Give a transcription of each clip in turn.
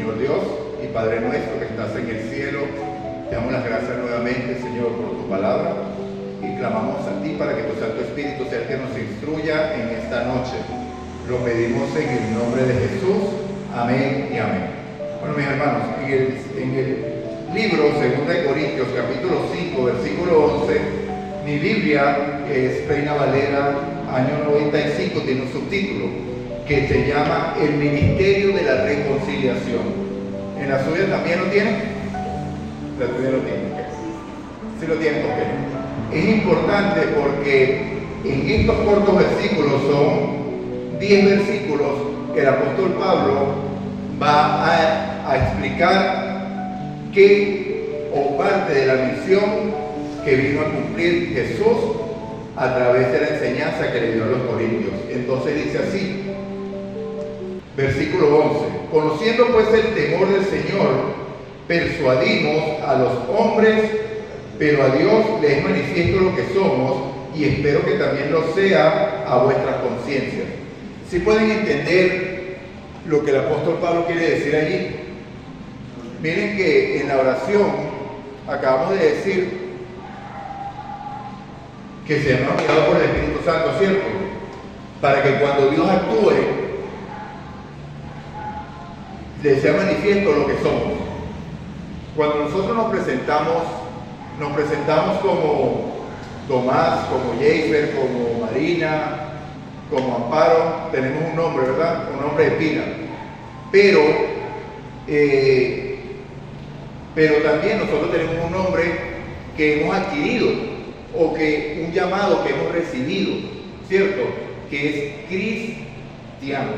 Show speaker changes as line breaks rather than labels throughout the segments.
Señor Dios y Padre nuestro que estás en el cielo, te damos las gracias nuevamente, Señor, por tu palabra y clamamos a ti para que tu Santo Espíritu sea el que nos instruya en esta noche. Lo pedimos en el nombre de Jesús. Amén y amén. Bueno, mis hermanos, en el libro 2 de Corintios, capítulo 5, versículo 11, mi Biblia, que es Reina Valera, año 95, tiene un subtítulo que se llama El Ministerio de la Reconciliación. ¿En la suya también lo tiene? La tuya lo tiene. ¿Sí lo tiene? Ok. Es importante porque en estos cortos versículos, son 10 versículos, que el apóstol Pablo va a explicar qué o parte de la misión que vino a cumplir Jesús a través de la enseñanza que le dio a los corintios. Entonces dice así, versículo 11: conociendo pues el temor del Señor, persuadimos a los hombres, pero a Dios le es manifiesto lo que somos, y espero que también lo sea a vuestras conciencias. ¿Sí pueden entender lo que el apóstol Pablo quiere decir allí? Miren que en la oración acabamos de decir que se hemos guiado por el Espíritu Santo, ¿cierto? Para que cuando Dios actúe, le sea manifiesto lo que somos. Cuando nosotros nos presentamos como Tomás, como Jafer, como Marina, como Amparo, tenemos un nombre, ¿verdad? Un nombre de pila. Pero también nosotros tenemos un nombre que hemos adquirido, o que un llamado que hemos recibido, ¿cierto? Que es cristiano.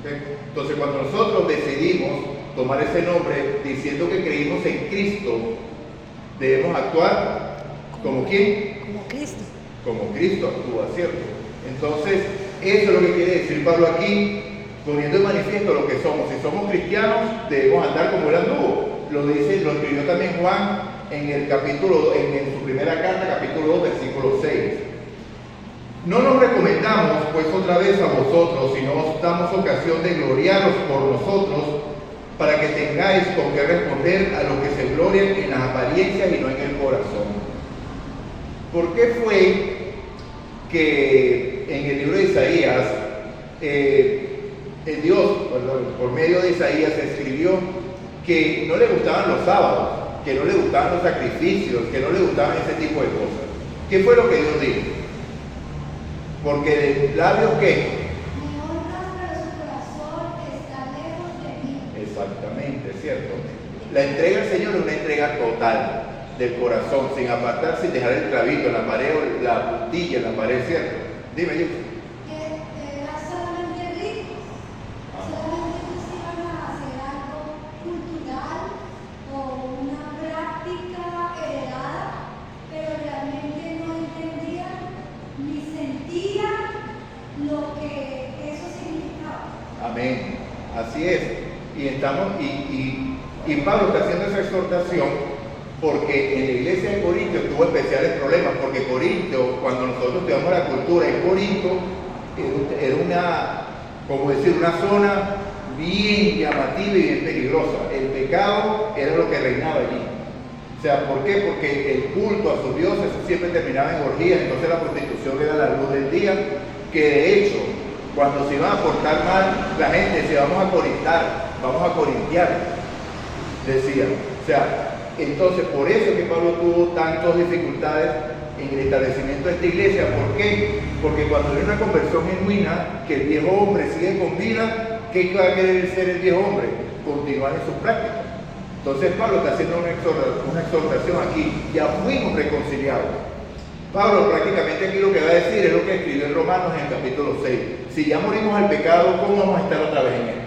¿Okay? Entonces, cuando nosotros decidimos tomar ese nombre diciendo que creímos en Cristo, debemos actuar ¿como quién?
Como Cristo.
Como Cristo actúa, ¿cierto? Entonces, eso es lo que quiere decir Pablo aquí, poniendo en manifiesto lo que somos. Si somos cristianos, debemos andar como él anduvo. Lo escribió también Juan en su primera carta, capítulo 2, versículo 6. No nos recomendamos, pues, otra vez a vosotros, sino os damos ocasión de gloriaros por nosotros, para que tengáis con qué responder a los que se glorian en las apariencias y no en el corazón. ¿Por qué fue que en el libro de Isaías, Dios, por medio de Isaías, escribió que no le gustaban los sábados, que no le gustaban los sacrificios, que no le gustaban ese tipo de cosas? ¿Qué fue lo que Dios dijo? Porque de labios, ¿qué?
Me honras, pero su corazón está lejos de mí.
Exactamente, ¿cierto? La entrega al Señor es una entrega total, del corazón, sin apartar, sin dejar el clavito en la pared o la puntilla en la pared, ¿cierto? Dime, yo.
Era solamente ricos. Solamente ellos iban a hacer algo cultural o una práctica heredada, pero realmente no entendían ni sentían lo que eso significaba.
Amén. Así es. Y Pablo está haciendo esa exhortación porque en la iglesia de Corinto tuvo especiales problemas, porque Corinto, cuando nosotros estudiamos la cultura en Corinto, era una zona bien llamativa y bien peligrosa. El pecado era lo que reinaba allí. O sea, ¿por qué? Porque el culto a sus dioses siempre terminaba en orgías, entonces la prostitución era la luz del día, que de hecho, cuando se iban a portar mal, la gente decía, vamos a corintiar, decían. O sea, entonces por eso que Pablo tuvo tantas dificultades en el establecimiento de esta iglesia. ¿Por qué? Porque cuando hay una conversión genuina, que el viejo hombre sigue con vida, ¿qué va a querer ser el viejo hombre? Continuar en sus prácticas. Entonces Pablo está haciendo una exhortación aquí. Ya fuimos reconciliados. Pablo prácticamente aquí lo que va a decir es lo que escribió en Romanos en el capítulo 6. Si ya morimos al pecado, ¿cómo vamos a estar otra vez en él?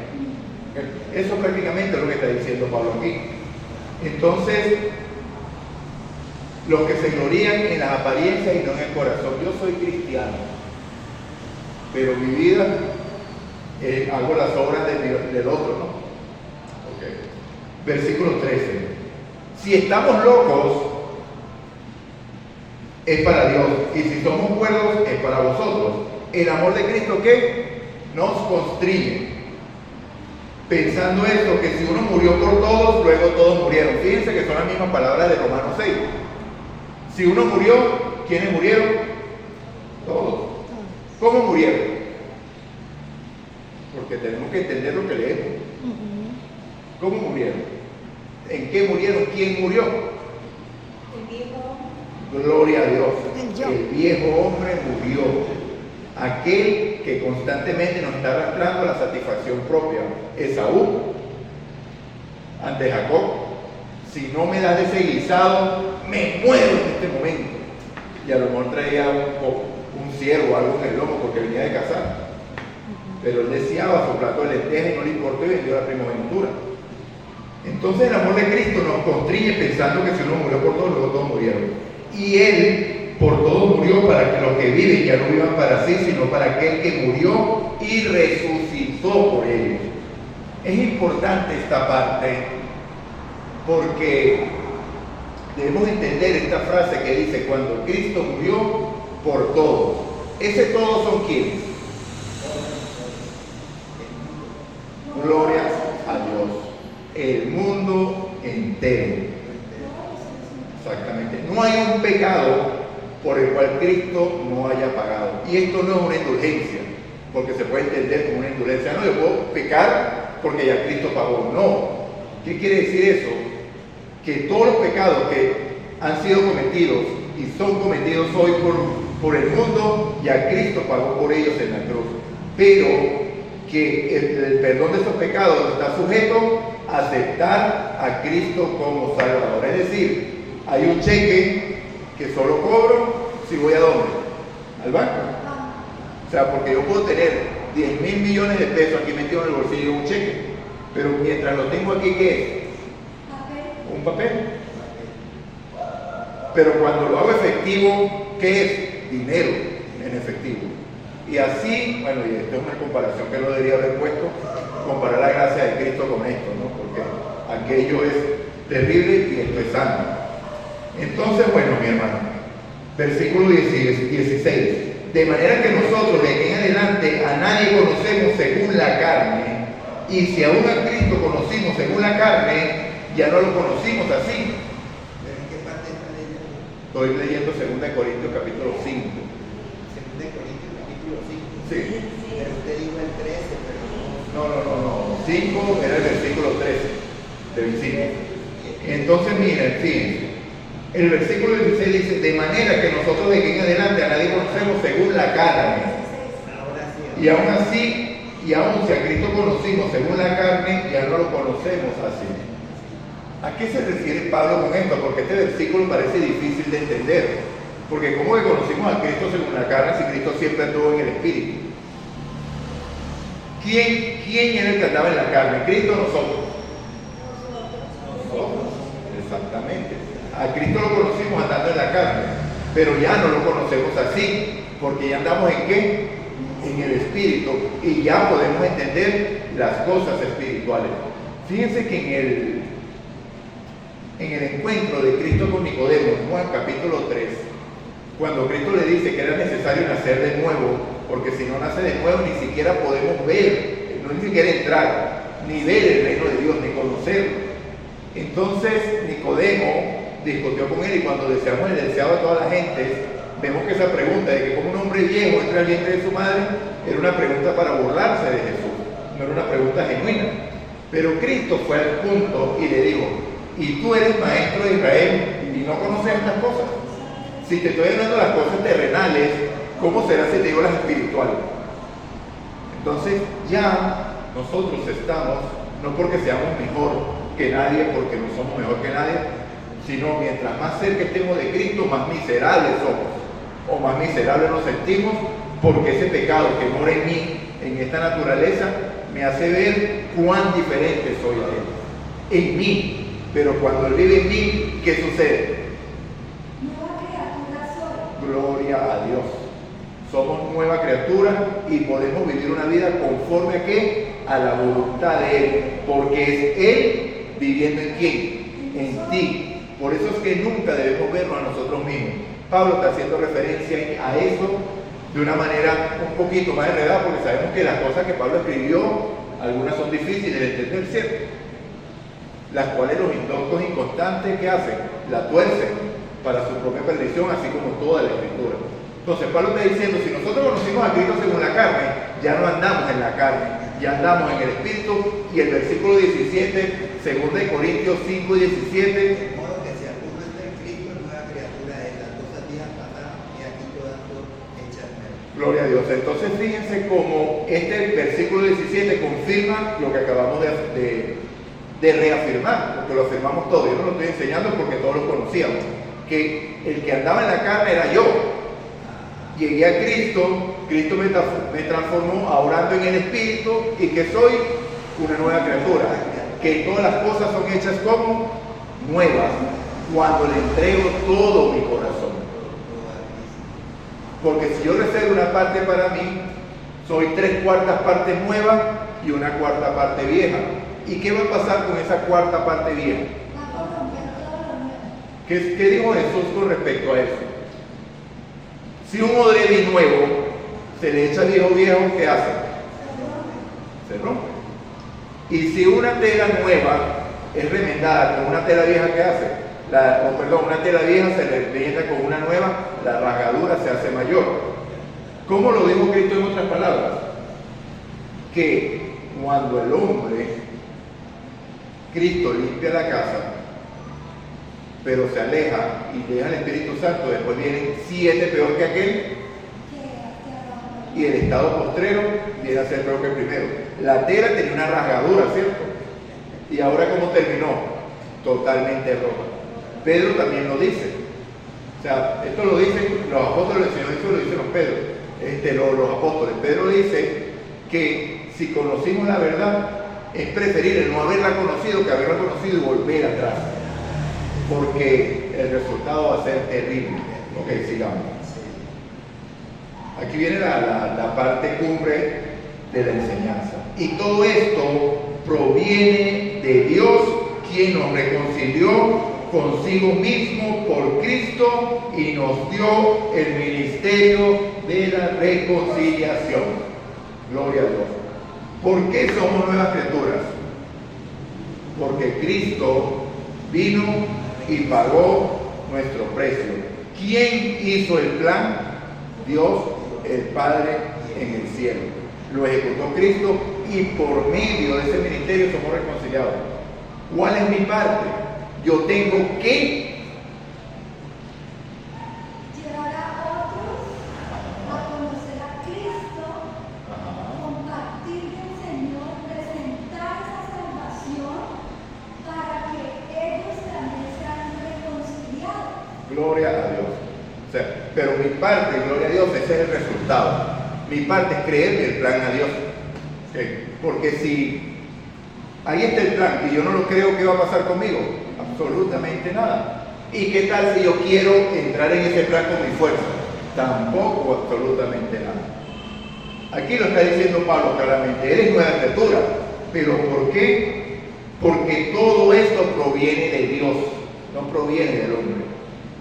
Eso prácticamente es lo que está diciendo Pablo aquí. Entonces, los que se glorían en las apariencias y no en el corazón. Yo soy cristiano, pero mi vida hago las obras del otro, ¿no? Okay. Versículo 13. Si estamos locos, es para Dios, y si somos cuerdos, es para vosotros. El amor de Cristo, ¿qué? Nos constriñe. pensando esto, que si uno murió por todos, luego todos murieron. Fíjense que son las mismas palabras de Romanos 6. Si uno murió, ¿quiénes murieron? Todos. ¿Cómo murieron? Porque tenemos que entender lo que leemos. ¿Cómo murieron? ¿En qué murieron? ¿Quién murió?
El viejo.
Gloria a Dios. El viejo hombre murió. Aquel que constantemente nos está arrastrando a la satisfacción propia. Esaú, ante Jacob, si no me das de ese guisado, me muero en este momento. Y a lo mejor traía un ciervo o algo en el lomo porque venía de cazar. Pero él deseaba su plato de lentejas y no le importó y vendió la primogenitura. Entonces el amor de Cristo nos constriñe pensando que si uno murió por todos, luego todos murieron. Y Él por todos murió para que los que viven ya no vivan para sí, sino para aquel que murió y resucitó por ellos. Es importante esta parte porque debemos entender esta frase que dice cuando Cristo murió por todos. Ese todos son quienes. Gloria a Dios. El mundo entero. Exactamente. No hay un pecado por el cual Cristo no haya pagado. Y esto no es una indulgencia, porque se puede entender como una indulgencia. No, yo puedo pecar porque ya Cristo pagó. No. ¿Qué quiere decir eso? Que todos los pecados que han sido cometidos y son cometidos hoy por el mundo, ya Cristo pagó por ellos en la cruz. Pero que el perdón de esos pecados está sujeto a aceptar a Cristo como Salvador. Es decir, hay un cheque que solo cobro si voy a dónde? Al banco. O sea, porque yo puedo tener 10.000 millones de pesos aquí metidos en el bolsillo de un cheque, pero mientras lo tengo aquí, ¿qué es? Un papel. Pero cuando lo hago efectivo, ¿qué es? Dinero en efectivo. Y así, bueno, y esto es una comparación que lo debería haber puesto, comparar la gracia de Cristo con esto, ¿no? Porque aquello es terrible y esto es sano. Entonces, bueno, mi hermano, versículo 16. De manera que nosotros de aquí en adelante a nadie conocemos según la carne, y si aún a Cristo conocimos según la carne, ya no lo conocimos así.
¿En qué parte está leyendo?
Estoy leyendo 2 Corintios capítulo 5.
2 Corintios capítulo 5.
Sí.
Pero usted dijo el 13, pero
No. 5 era el versículo 13 del 5. Entonces, miren, fíjense. El versículo 16 dice, de manera que nosotros de aquí en adelante a nadie conocemos según la carne.
ahora sí.
Y aún así, y aún si a Cristo conocimos según la carne, ya no lo conocemos así. ¿A qué se refiere Pablo con esto? Porque este versículo parece difícil de entender. Porque ¿cómo que conocimos a Cristo según la carne si Cristo siempre anduvo en el Espíritu? ¿Quién era el que andaba en la carne? ¿Cristo o nosotros? Nosotros. Exactamente. A Cristo lo conocimos andando en la carne, pero ya no lo conocemos así, porque ya andamos ¿en qué? En el Espíritu, y ya podemos entender las cosas espirituales. Fíjense que en el encuentro de Cristo con Nicodemo, Juan capítulo 3, cuando Cristo le dice que era necesario nacer de nuevo, porque si no nace de nuevo ni siquiera podemos ver, no ni siquiera entrar, ni ver el reino de Dios, ni conocerlo. Entonces Nicodemo discutió con él, y cuando deseamos el deseado de toda la gente, vemos que esa pregunta de que como un hombre viejo entra al vientre de su madre era una pregunta para burlarse de Jesús, no era una pregunta genuina. Pero Cristo fue al punto y le dijo, y tú eres maestro de Israel y no conoces estas cosas. Si te estoy hablando de las cosas terrenales, ¿cómo será si te digo las espirituales? Entonces ya nosotros estamos, no porque seamos mejor que nadie, porque no somos mejor que nadie, sino mientras más cerca estemos de Cristo, más miserables somos, o más miserables nos sentimos, porque ese pecado que mora en mí, en esta naturaleza, me hace ver cuán diferente soy a Él, en mí. Pero cuando Él vive en mí, ¿qué sucede?
Nueva criatura soy.
Gloria a Dios. Somos nueva criatura y podemos vivir una vida conforme a ¿qué? A la voluntad de Él, porque es Él viviendo en quién, en ti. Por eso es que nunca debemos vernos a nosotros mismos. Pablo está haciendo referencia a eso de una manera un poquito más enredada, porque sabemos que las cosas que Pablo escribió algunas son difíciles de entender, ¿cierto? Las cuales los indoctos inconstantes, ¿qué hacen? La tuercen para su propia perdición, así como toda la Escritura. Entonces Pablo está diciendo, si nosotros conocimos a Cristo según la carne, ya no andamos en la carne, ya andamos en el Espíritu. Y el versículo 17, 2 Corintios 5 y 17,
De modo que si alguno está en Cristo, nueva criatura es, las cosas viejas pasadas y aquí todas son hechas nuevas.
gloria a Dios. Entonces fíjense cómo este versículo 17 confirma lo que acabamos de reafirmar, porque lo afirmamos todo. Yo no lo estoy enseñando porque todos lo conocíamos, que el que andaba en la carne era yo. Llegué a Cristo, Cristo me transformó ahora ando en el Espíritu y que soy una nueva criatura, que todas las cosas son hechas como nuevas cuando le entrego todo mi corazón. Porque si yo reservo una parte para mí, soy 3/4 partes nuevas y una 1/4 parte vieja. ¿Y qué va a pasar con esa 1/4 parte vieja?
Va a romper todo lo nuevo.
¿Qué dijo Jesús con respecto a eso? Si un odre nuevo se le echa viejo, ¿qué hace? Se rompe. Y si una tela nueva es remendada con una tela vieja, ¿qué hace? Una tela vieja se le remenda con una nueva, la rasgadura se hace mayor. ¿Cómo lo dijo Cristo en otras palabras? Que cuando el hombre, Cristo limpia la casa, pero se aleja y deja el Espíritu Santo, después vienen 7 peor que aquel, y el estado postrero viene a ser peor que el primero. La tela tenía una rasgadura, ¿cierto? Y ahora ¿cómo terminó? Totalmente rota. Pedro también lo dice. O sea, esto lo dicen los apóstoles del Señor, esto lo dicen los apóstoles. Pedro dice que si conocimos la verdad, es preferible no haberla conocido que haberla conocido y volver atrás. Porque el resultado va a ser terrible. Ok, sigamos. Aquí viene la parte cumbre de la enseñanza. Y todo esto proviene de Dios, quien nos reconcilió consigo mismo por Cristo y nos dio el ministerio de la reconciliación. Gloria a Dios. ¿Por qué somos nuevas criaturas? Porque Cristo vino y pagó nuestro precio. ¿Quién hizo el plan? Dios, el Padre en el cielo. Lo ejecutó Cristo y por medio de ese ministerio somos reconciliados. ¿Cuál es mi parte? Yo tengo que
Llevar a otros a conocer a Cristo, compartir del Señor, presentar esa salvación para que ellos también sean reconciliados.
gloria a Dios. O sea, pero mi parte, gloria a Dios, ese es el resultado. Mi parte es creerle el plan a Dios. Porque si ahí está el plan y yo no lo creo, ¿qué va a pasar conmigo? Absolutamente nada. ¿Y qué tal si yo quiero entrar en ese plan con mi fuerza? Tampoco, absolutamente nada. Aquí lo está diciendo Pablo claramente, eres nueva criatura. ¿Pero por qué? Porque todo esto proviene de Dios, no proviene del hombre.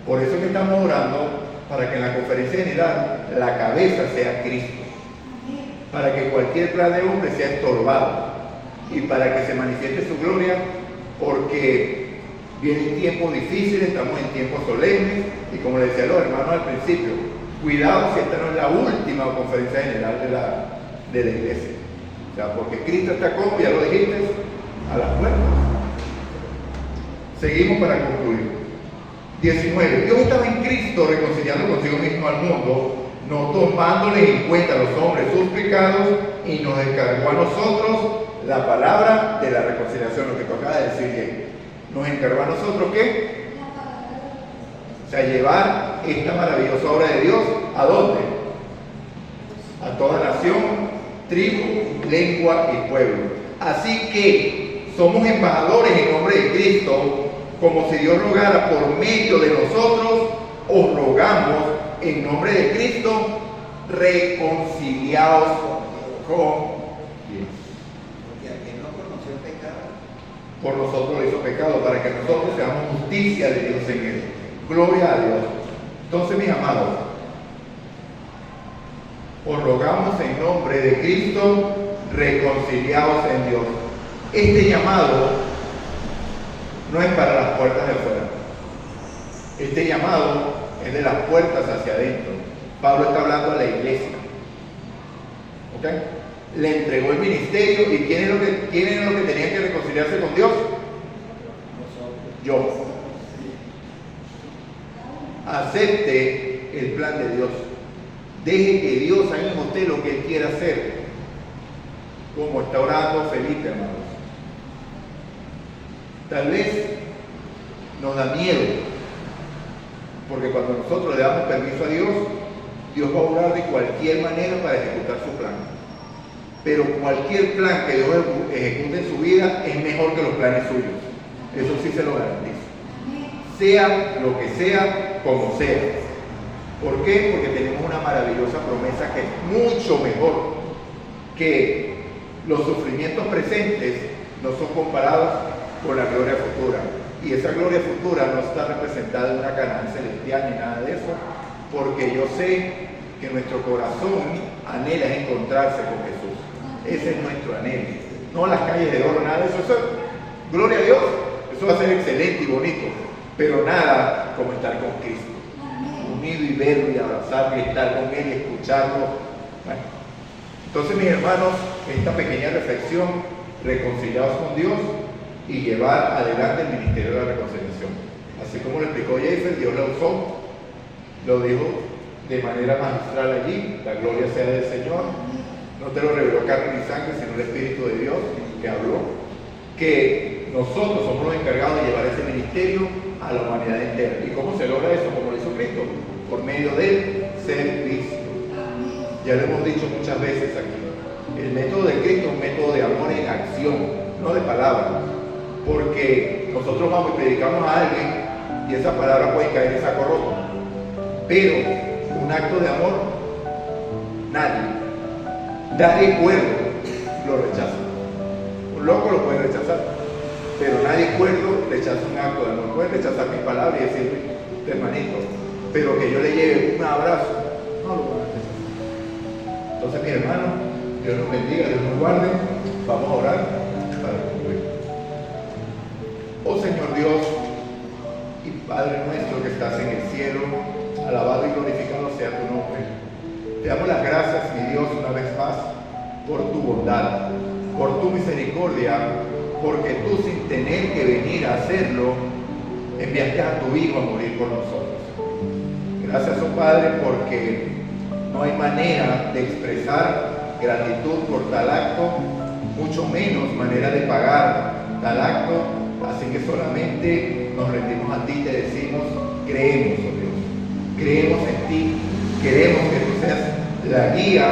Por eso que estamos orando para que en la conferencia general la cabeza sea Cristo. Para que cualquier plan de hombre sea estorbado y para que se manifieste su gloria, porque vienen tiempos difíciles, estamos en tiempos solemnes y como le decía a los hermanos al principio, cuidado si esta no es la última conferencia general de la iglesia. O sea, porque Cristo está como, ya lo dijiste, a las puertas. Seguimos para concluir. 19. Dios estaba en Cristo reconciliando consigo mismo al mundo, no tomándoles en cuenta a los hombres sus pecados, y nos encargó a nosotros la palabra de la reconciliación, lo que tú acabas de decir bien. Nos encargó a nosotros ¿qué? O sea, llevar esta maravillosa obra de Dios ¿a dónde? A toda nación, tribu, lengua y pueblo. Así que somos embajadores en nombre de Cristo, como si Dios rogara por medio de nosotros, os rogamos en nombre de Cristo, reconciliados con Dios.
Porque al que no conoció el pecado,
Por nosotros lo hizo pecado, para que nosotros seamos justicia de Dios en él. Gloria a Dios. Entonces, mis amados, os rogamos en nombre de Cristo, reconciliados en Dios. Este llamado no es para las puertas de afuera. Este llamado es de las puertas hacia adentro. Pablo está hablando a la iglesia. ¿Ok? Le entregó el ministerio y ¿quién es lo que tenían que reconciliarse con Dios? Yo. Acepte el plan de Dios. Deje que Dios haga en usted lo que Él quiera hacer. Como está orando Felipe, hermanos. Tal vez nos da miedo, porque cuando nosotros le damos permiso a Dios, Dios va a obrar de cualquier manera para ejecutar su plan. Pero cualquier plan que Dios ejecute en su vida es mejor que los planes suyos. Eso sí se lo garantizo. Sea lo que sea, como sea. ¿Por qué? Porque tenemos una maravillosa promesa que es mucho mejor que los sufrimientos presentes, no son comparados con la gloria futura. Y esa gloria futura no está representada en una Canaán celestial ni nada de eso, porque yo sé que nuestro corazón anhela encontrarse con Jesús. Ese es nuestro anhelo. No las calles de oro, nada de eso. Gloria a Dios, eso va a ser excelente y bonito, pero nada como estar con Cristo. Unido y verlo y abrazarlo y estar con Él y escucharlo. Bueno, entonces, mis hermanos, esta pequeña reflexión, reconciliados con Dios y llevar adelante el ministerio de la reconciliación. Así como lo explicó Jeffer, Dios lo usó, lo dijo de manera magistral allí, la gloria sea del Señor. No te lo reveló carne ni sangre, sino el Espíritu de Dios que habló, que nosotros somos los encargados de llevar ese ministerio a la humanidad entera. ¿Y cómo se logra eso? Como lo hizo Cristo, por medio del servicio. Ya lo hemos dicho muchas veces aquí. El método de Cristo es un método de amor en acción, no de palabras. Porque nosotros vamos y predicamos a alguien y esa palabra puede caer en saco roto. Pero un acto de amor, nadie cuerdo lo rechaza. Un loco lo puede rechazar, pero nadie cuerdo rechaza un acto de amor. Puede rechazar mi palabra y decirme, hermanito, pero que yo le lleve un abrazo, no lo van a rechazar. Entonces, mi hermano, Dios nos bendiga, Dios nos guarde. Vamos a orar para concluir. Oh Señor Dios y Padre nuestro que estás en el cielo, alabado y glorificado sea tu nombre. Te damos las gracias, mi Dios, una vez más, por tu bondad, por tu misericordia, porque tú, sin tener que venir a hacerlo, enviaste a tu Hijo a morir por nosotros. Gracias, oh Padre, porque no hay manera de expresar gratitud por tal acto, mucho menos manera de pagar tal acto, así que solamente nos rendimos a ti y te decimos, creemos, oh Dios, creemos en ti, queremos que tú seas la guía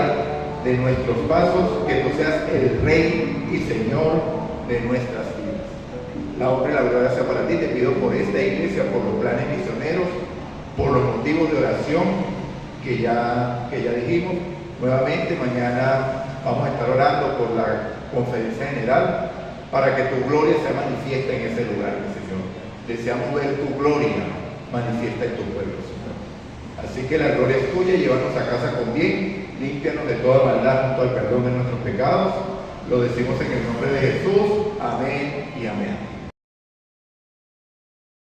de nuestros pasos, que tú seas el Rey y Señor de nuestras vidas. La honra y la gloria sea para ti. Te pido por esta iglesia, por los planes misioneros, por los motivos de oración que ya dijimos. Nuevamente mañana vamos a estar orando por la conferencia general para que tu gloria se manifieste en ese lugar, Señor. Deseamos ver tu gloria manifiesta en tu pueblo, Señor. Así que la gloria es tuya, llévanos a casa con bien, límpianos de toda maldad junto al perdón de nuestros pecados. Lo decimos en el nombre de Jesús. Amén y amén.